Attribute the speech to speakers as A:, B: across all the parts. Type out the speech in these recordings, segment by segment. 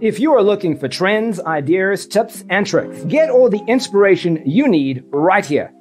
A: If you are looking for trends, ideas, tips, and tricks, get all the inspiration you need right here.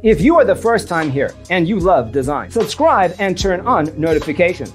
A: If you are the first time here and you love design, subscribe and turn on notifications.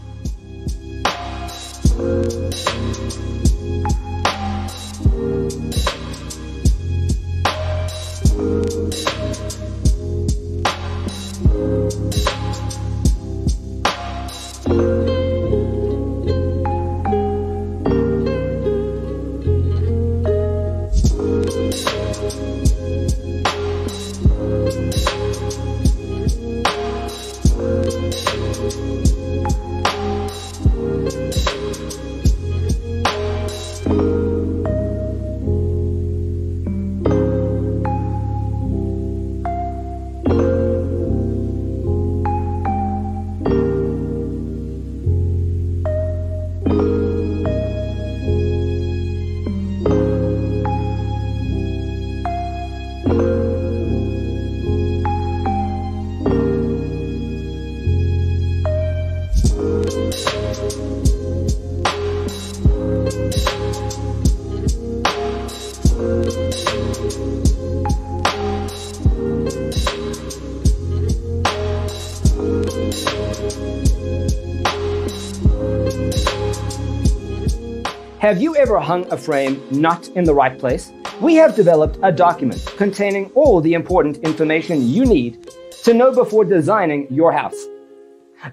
A: Have you ever hung a frame not in the right place? We have developed a document containing all the important information you need to know before designing your house.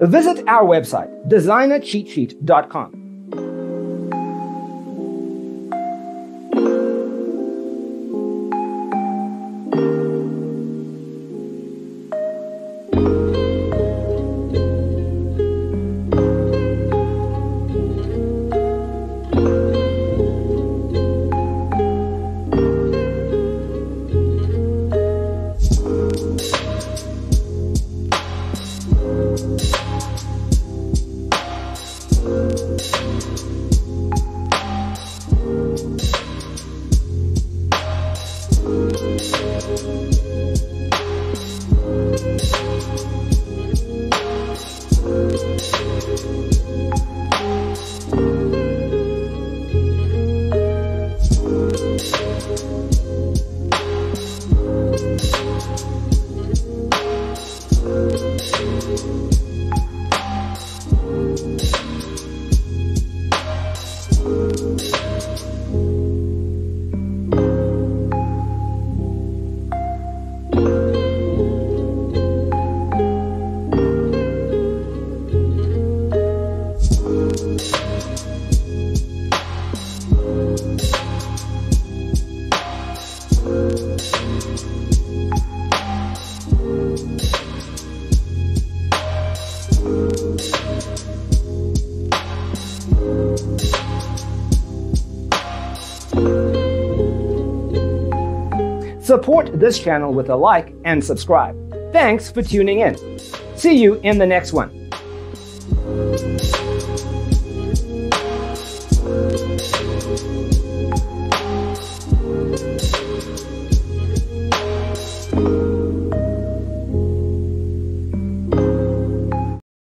A: Visit our website, designercheatsheet.com. Support this channel with a like and subscribe. Thanks for tuning in. See you in the next one.